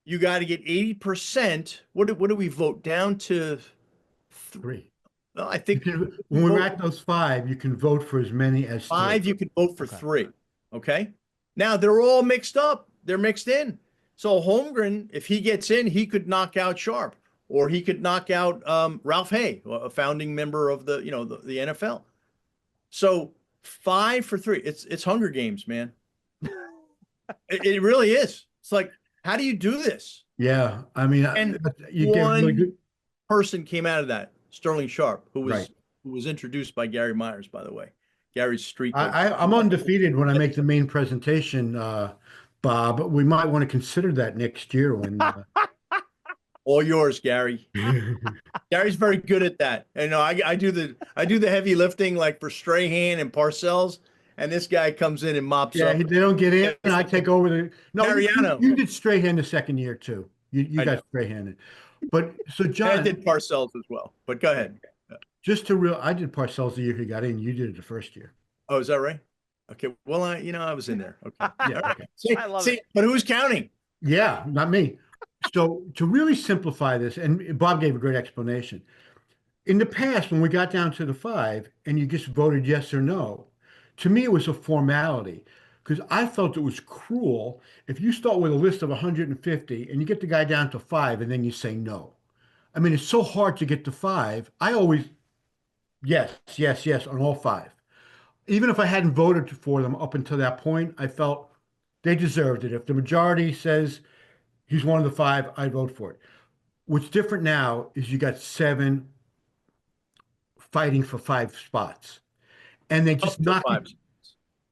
you got to get 80%. What do we vote down to? 3. Well, I think when we're at those 5, you can vote for as many as 5. 3. You can vote for 3. Okay. Now they're all mixed up. They're mixed in. So Holmgren, if he gets in, he could knock out Sharp, or he could knock out Ralph Hay, a founding member of the NFL. So 5 for 3. It's Hunger Games, man. it really is. It's like, how do you do this? Yeah, I mean, and you get really good person came out of that. Sterling Sharp, who was introduced by Gary Myers, by the way. Gary's street. I'm undefeated when I make the main presentation, Bob. We might want to consider that next year when. All yours, Gary. Gary's very good at that. And I do the heavy lifting, like for Strahan and Parcells, and this guy comes in and mops up. Yeah, they don't get in, and I take over the. No, Mariano. You did Strahan the second year too. You got Strahan. But so John, I did Parcells as well. But go ahead. I did Parcells the year he got in. You did it the first year. Oh, is that right? Okay. Well, I was in there. Okay. Yeah. Okay. See, it. But who's counting? Yeah, not me. So to really simplify this, and Bob gave a great explanation. In the past, when we got down to the 5 and you just voted yes or no, to me it was a formality because I felt it was cruel if you start with a list of 150 and you get the guy down to 5 and then you say no. I mean, it's so hard to get to 5. I always yes on all 5. Even if I hadn't voted for them up until that point, I felt they deserved it. If the majority says he's one of the 5, I vote for it. What's different now is you got 7 fighting for 5 spots, and they just knock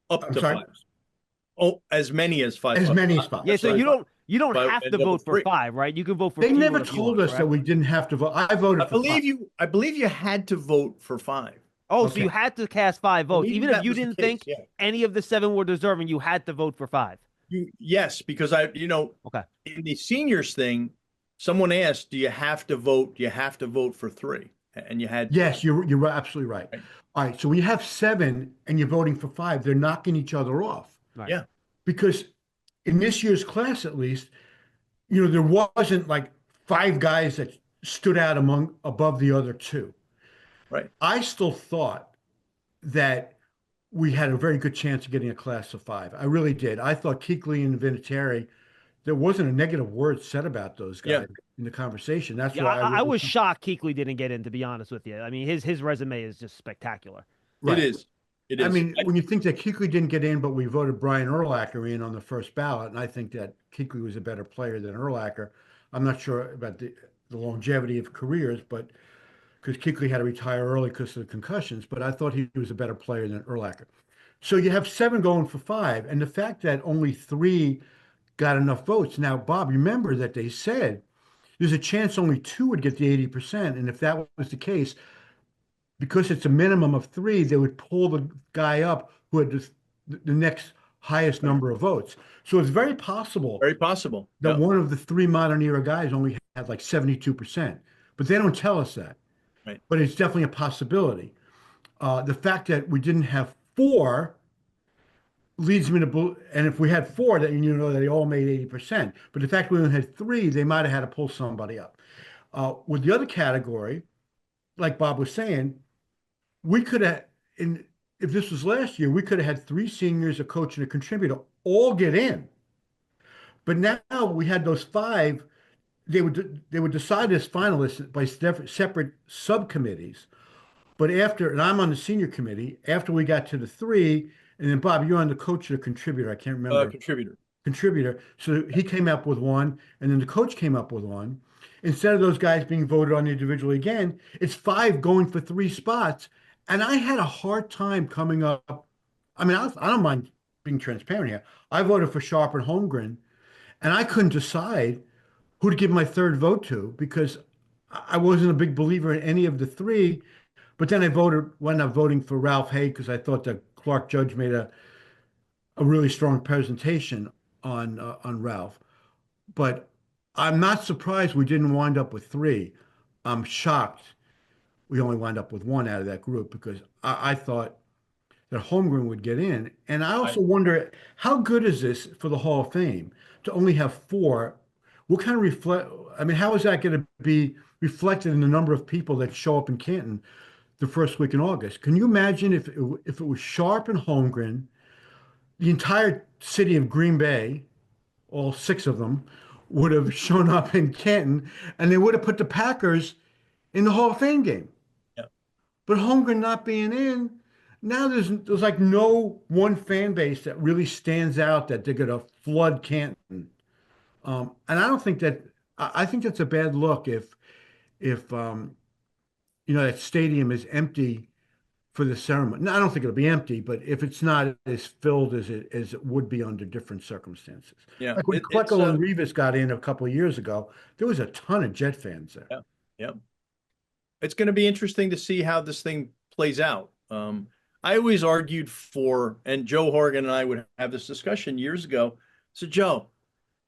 up to 5. Oh, as many as 5. As many spots. Yeah, so you don't have to vote for 5, right? You can vote for. They never told us that we didn't have to vote. I voted for 5. I believe you had to vote for 5. Oh, so you had to cast 5 votes, even if you didn't think any of the 7 were deserving. You had to vote for 5. Yes, because in the seniors thing, someone asked, "Do you have to vote? Do you have to vote for 3?" And you had. Yes, you're absolutely right. All right, so when you have 7 and you're voting for 5, they're knocking each other off. Right. Yeah, because in this year's class, at least, there wasn't like five guys that stood out above the other two. Right. I still thought that we had a very good chance of getting a class of five. I really did. I thought Kuechly and Vinatieri, there wasn't a negative word said about those Yeah. guys in the conversation. That's Yeah, why I was shocked Kuechly didn't get in, to be honest with you. I mean, his resume is just spectacular. It right. is. It I is. mean, when you think that Kuechly didn't get in, but we voted Brian Urlacher in on the first ballot, and I think that Kuechly was a better player than Urlacher. I'm not sure about the longevity of careers, but because Kuechly had to retire early because of the concussions, but I thought he was a better player than Urlacher. So you have seven going for five, and the fact that only three got enough votes. Now, Bob, remember that they said there's a chance only two would get the 80%, and if that was the case, because it's a minimum of three, they would pull the guy up who had the next highest number of votes. So it's very possible Very possible. that Yeah. one of the three modern era guys only had like 72%, but they don't tell us that. Right. But it's definitely a possibility. The fact that we didn't have four leads me to believe, and if we had four, that that they all made 80%. But the fact we only had three, they might have had to pull somebody up. With the other category, like Bob was saying, we could have, if this was last year, we could have had three seniors, a coach, and a contributor all get in. But now we had those five. They would decide as finalists by separate subcommittees. But and I'm on the senior committee, after we got to the three, and then Bob, you're on the coach or the contributor. I can't remember. Contributor. So he came up with one, and then the coach came up with one. Instead of those guys being voted on individually again, it's five going for three spots. And I had a hard time coming up. I mean, I don't mind being transparent here. I voted for Sharp and Holmgren, and I couldn't decide who to give my third vote to because I wasn't a big believer in any of the three. But then I wound up voting for Ralph Hay because I thought that Clark Judge made a really strong presentation on Ralph. But I'm not surprised we didn't wind up with three. I'm shocked we only wind up with one out of that group because I thought that Holmgren would get in. And I also wonder how good is this for the Hall of Fame to only have four? What kind of how is that going to be reflected in the number of people that show up in Canton the first week in August? Can you imagine if it was Sharp and Holmgren, the entire city of Green Bay, all six of them, would have shown up in Canton, and they would have put the Packers in the Hall of Fame game. Yep. But Holmgren not being in, now there's like no one fan base that really stands out that they're going to flood Canton. And I don't think that. I think that's a bad look if that stadium is empty for the ceremony. No, I don't think it'll be empty, but if it's not as filled as it would be under different circumstances. Yeah. Like when Klecko and Revis got in a couple of years ago, there was a ton of Jet fans there. Yeah. Yeah. It's going to be interesting to see how this thing plays out. I always argued for, and Joe Horgan and I would have this discussion years ago. So Joe,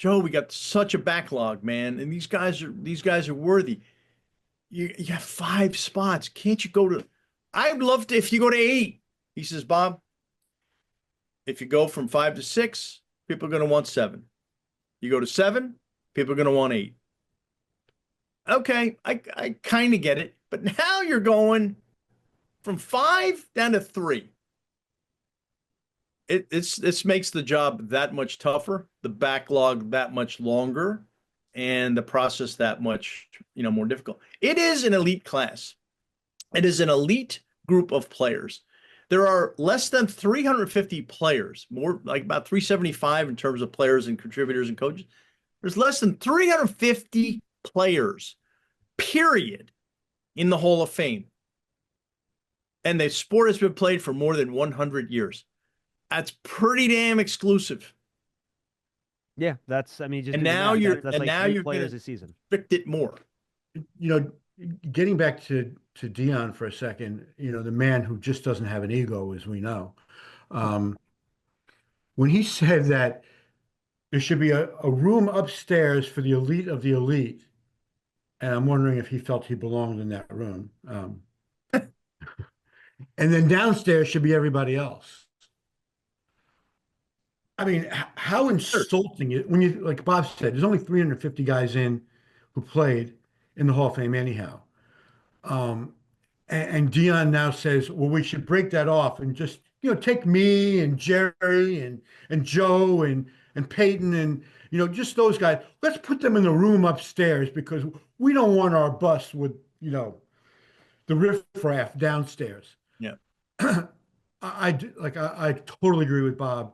we got such a backlog, man, and these guys are worthy. You have five spots. Can't you go to? I'd love to if you go to 8. He says, Bob, if you go from 5 to 6, people are going to want 7. You go to 7, people are going to want 8. Okay, I kind of get it, but now you're going from 5 down to 3. This makes the job that much tougher, the backlog that much longer, and the process that much more difficult. It is an elite class. It is an elite group of players. There are less than 350 players, more like about 375 in terms of players and contributors and coaches. There's less than 350 players, period, in the Hall of Fame. And the sport has been played for more than 100 years. That's pretty damn exclusive. Yeah, that's. I mean, just and now you're that's and like now 3 you're players gonna a season. restrict it more. Getting back to Dion for a second, the man who just doesn't have an ego, as we know, when he said that there should be a room upstairs for the elite of the elite, and I'm wondering if he felt he belonged in that room. And then downstairs should be everybody else. I mean, how Sure. insulting it when you, like Bob said, there's only 350 guys in who played in the Hall of Fame anyhow. Um, and Dion now says, well, we should break that off and just, take me and Jerry and Joe and Peyton and, just those guys. Let's put them in the room upstairs because we don't want our bus with, the riffraff downstairs. Yeah. I totally agree with Bob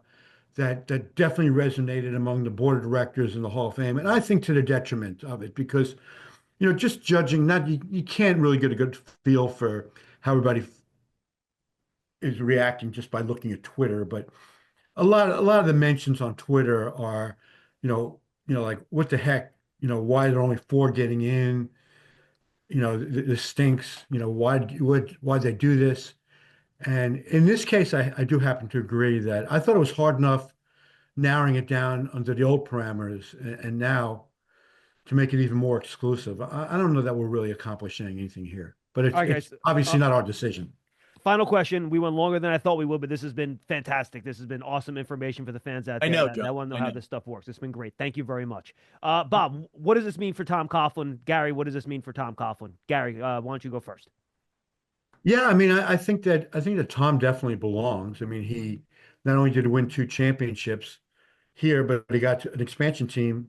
that definitely resonated among the board of directors in the Hall of Fame, and I think to the detriment of it because just judging, not you can't really get a good feel for how everybody is reacting just by looking at Twitter. But a lot of the mentions on Twitter are, like what the heck, why are there only four getting in? This stinks. Why they do this? And in this case, I do happen to agree that I thought it was hard enough narrowing it down under the old parameters, and now to make it even more exclusive. I don't know that we're really accomplishing anything here, but All right, it's guys. obviously not our decision. Final question. We went longer than I thought we would, but this has been fantastic. This has been awesome information for the fans out I there know, that, Joe. that want to know I how know. this stuff works. It's been great. Thank you very much. Bob, what does this mean for Tom Coughlin? Gary, what does this mean for Tom Coughlin? Gary, why don't you go first? Yeah, I mean, I think that Tom definitely belongs. I mean, he not only did he win two championships here, but he got an expansion team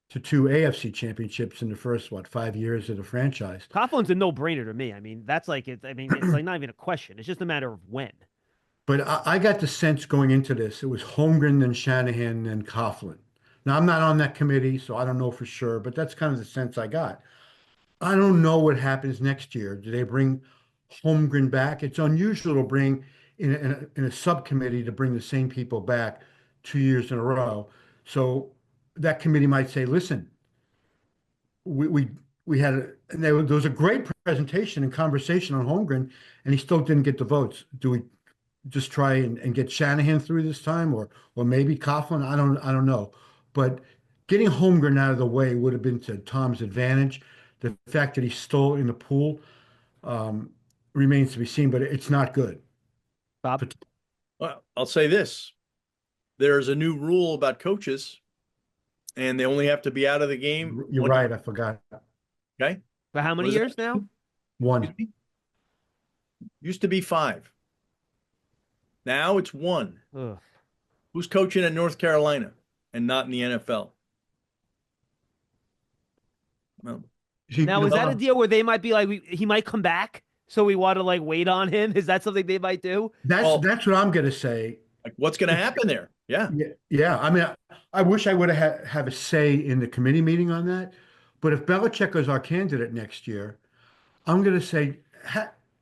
to two AFC championships in the first 5 years of the franchise. Coughlin's a no-brainer to me. I mean, that's like it. I mean, it's like not even a question. It's just a matter of when. But I got the sense going into this, it was Holmgren, then Shanahan, then Coughlin. Now I'm not on that committee, so I don't know for sure, but that's kind of the sense I got. I don't know what happens next year. Do they bring Holmgren back? It's unusual to bring in a subcommittee to bring the same people back 2 years in a row. So that committee might say, listen, we we we had and there was a great presentation and conversation on Holmgren, and he still didn't get the votes. Do we just try and get Shanahan through this time, or maybe Coughlin? I don't know, but getting Holmgren out of the way would have been to Tom's advantage. The fact that he's still in the pool um, remains to be seen, but it's not good. Bob, But Well, I'll say this. There's a new rule about coaches, and they only have to be out of the game you're right, I forgot Okay. for how many What is years now? one. Used to be 5. Now it's 1. Ugh. Who's coaching at North Carolina and not in the NFL? Well, See, Now, is that a deal where they might be like, he might come back, so we want to like wait on him? Is that something they might do? that's Well- that's what I'm gonna say. like what's going to happen there? Yeah. Yeah. I mean, I wish I would have a say in the committee meeting on that. But if Belichick is our candidate next year, I'm going to say,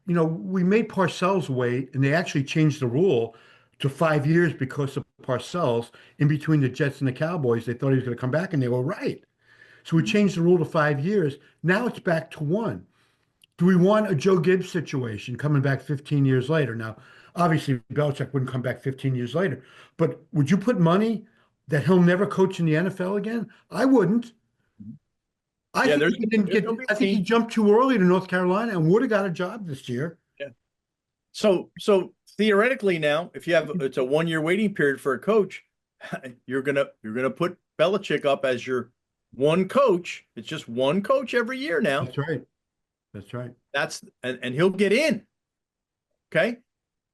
we made Parcells wait, and they actually changed the rule to 5 years because of Parcells in between the Jets and the Cowboys. They thought he was going to come back, and they were right. So we changed the rule to 5 years. Now it's back to one. Do we want a Joe Gibbs situation coming back 15 years later? Now, obviously, Belichick wouldn't come back 15 years later, but would you put money that he'll never coach in the NFL again? I wouldn't. I Yeah, think he didn't there's get. gonna be I think he change. jumped too early to North Carolina and would have got a job this year. So theoretically now, if you have it's a 1-year waiting period for a coach, you're gonna put Belichick up as your one coach. It's just one coach every year now. That's right. That's right. And he'll get in. Okay.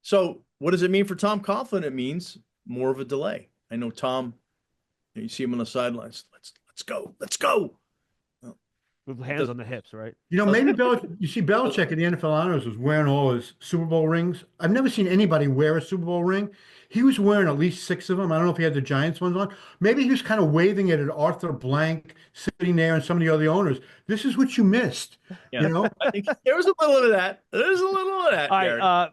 So what does it mean for Tom Coughlin? It means more of a delay. I know Tom, you see him on the sidelines. Let's go. Let's go. With hands on the hips, right? Maybe you see Belichick in the NFL Honors was wearing all his Super Bowl rings. I've never seen anybody wear a Super Bowl ring. He was wearing at least 6 of them. I don't know if he had the Giants ones on. Maybe he was kind of waving it at Arthur Blank sitting there and some of the other owners. This is what you missed. Yeah. I think there was a little of that. There's a little of that. All Gary. right,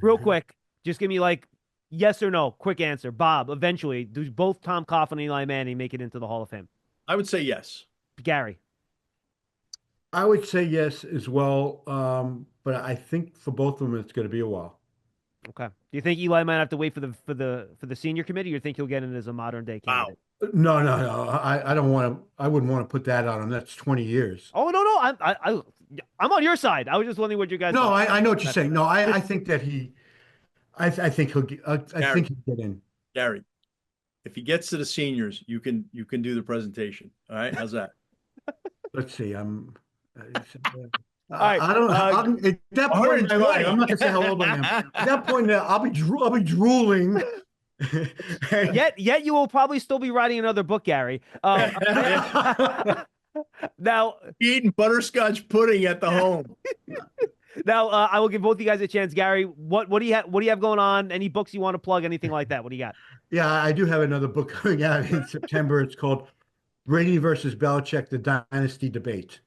real quick, just give me like yes or no, quick answer. Bob, eventually, do both Tom Coughlin and Eli Manning make it into the Hall of Fame? I would say yes. Gary, I would say yes as well. But I think for both of them, it's going to be a while. okay. Do you think Eli might have to wait for the senior committee, or you think he'll get in as a modern day Wow. candidate? No. I don't want to. I wouldn't want to put that on him. That's 20 years. Oh no, I'm on your side. I was just wondering what you guys. No, thought. I know what you're saying. No, I think that he. I think he'll get. I think he'll get in. Gary, if he gets to the seniors, you can do the presentation. All right, how's that? Let's see. All right. I don't. At that point in my life, I'm not gonna say how old I am. At that point, I'll be drooling. Yet you will probably still be writing another book, Gary. Now, Eating butterscotch pudding at the home. now I will give both of you guys a chance. Gary, what do you have? What do you have going on? Any books you want to plug? Anything like that? What do you got? Yeah, I do have another book coming out in September. It's called Brady versus Belichick: The Dynasty Debate.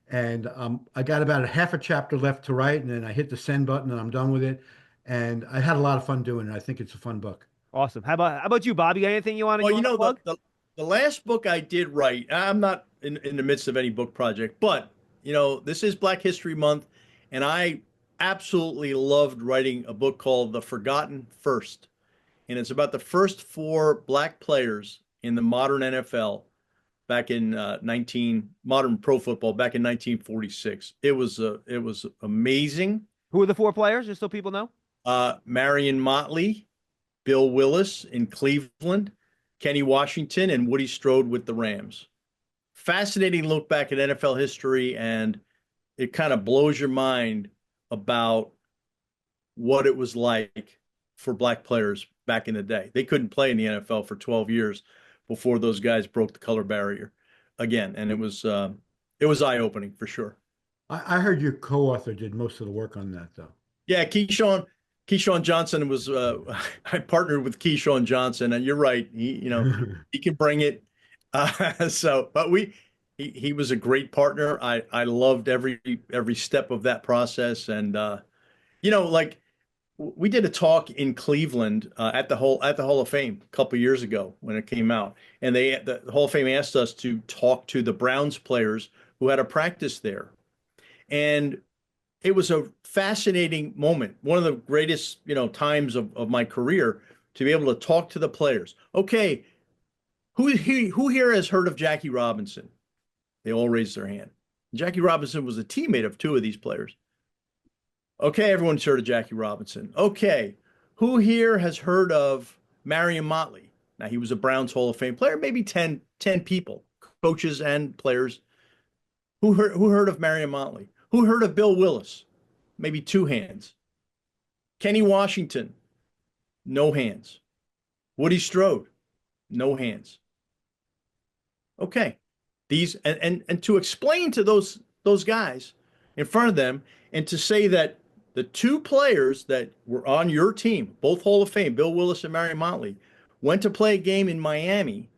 And I got about a half a chapter left to write, and then I hit the send button, and I'm done with it. And I had a lot of fun doing it. I think it's a fun book. Awesome. How about you, Bob? You got anything you want Well, to plug? the last book I did write, I'm not in the midst of any book project, but this is Black History Month, and I absolutely loved writing a book called The Forgotten First. And it's about the first 4 black players in the modern NFL back in modern pro football back in 1946. It was amazing. Who are the 4 players, just so people know? Marion Motley, Bill Willis in Cleveland, Kenny Washington, and Woody Strode with the Rams. Fascinating look back at NFL history, and it kind of blows your mind about what it was like for black players back in the day. They couldn't play in the NFL for 12 years before those guys broke the color barrier again, and it was eye-opening for sure. I heard your co-author did most of the work on that, though. Yeah, Keyshawn Johnson was I partnered with Keyshawn Johnson, and you're right. He can bring it. But he was a great partner. I loved every step of that process, and like we did a talk in Cleveland at the Hall of Fame a couple years ago when it came out, and the Hall of Fame asked us to talk to the Browns players who had a practice there, and it was a fascinating moment. One of the greatest, times of my career to be able to talk to the players. Okay, who here has heard of Jackie Robinson? They all raised their hand. Jackie Robinson was a teammate of 2 of these players. Okay, everyone's heard of Jackie Robinson. Okay, who here has heard of Marion Motley? Now, he was a Browns Hall of Fame player, maybe 10 people, coaches and players. Who heard of Marion Motley? Who heard of Bill Willis? Maybe 2 hands. Kenny Washington? No hands. Woody Strode? No hands. Okay. These and to explain to those guys in front of them, and to say that the 2 players that were on your team, both Hall of Fame, Bill Willis and Marion Motley, went to play a game in Miami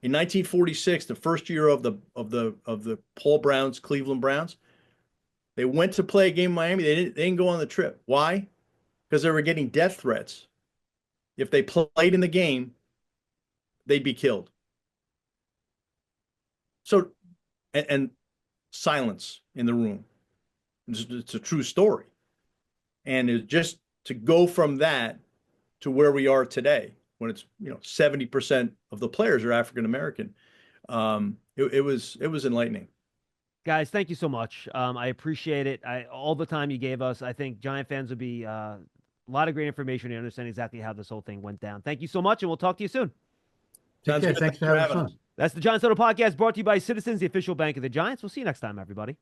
in 1946, the first year of the Paul Brown's Cleveland Browns. They went to play a game in Miami. They didn't go on the trip. Why? Because they were getting death threats. If they played in the game, they'd be killed. So, and silence in the room. It's a true story. And it's just to go from that to where we are today, when it's 70% of the players are African American. It was enlightening. Guys, thank you so much. I appreciate it. All the time you gave us. I think Giant fans would be a lot of great information to understand exactly how this whole thing went down. Thank you so much, and we'll talk to you soon. Sounds good. Thanks for having us on. That's the Giants Huddle podcast, brought to you by Citizens, the official bank of the Giants. We'll see you next time, everybody.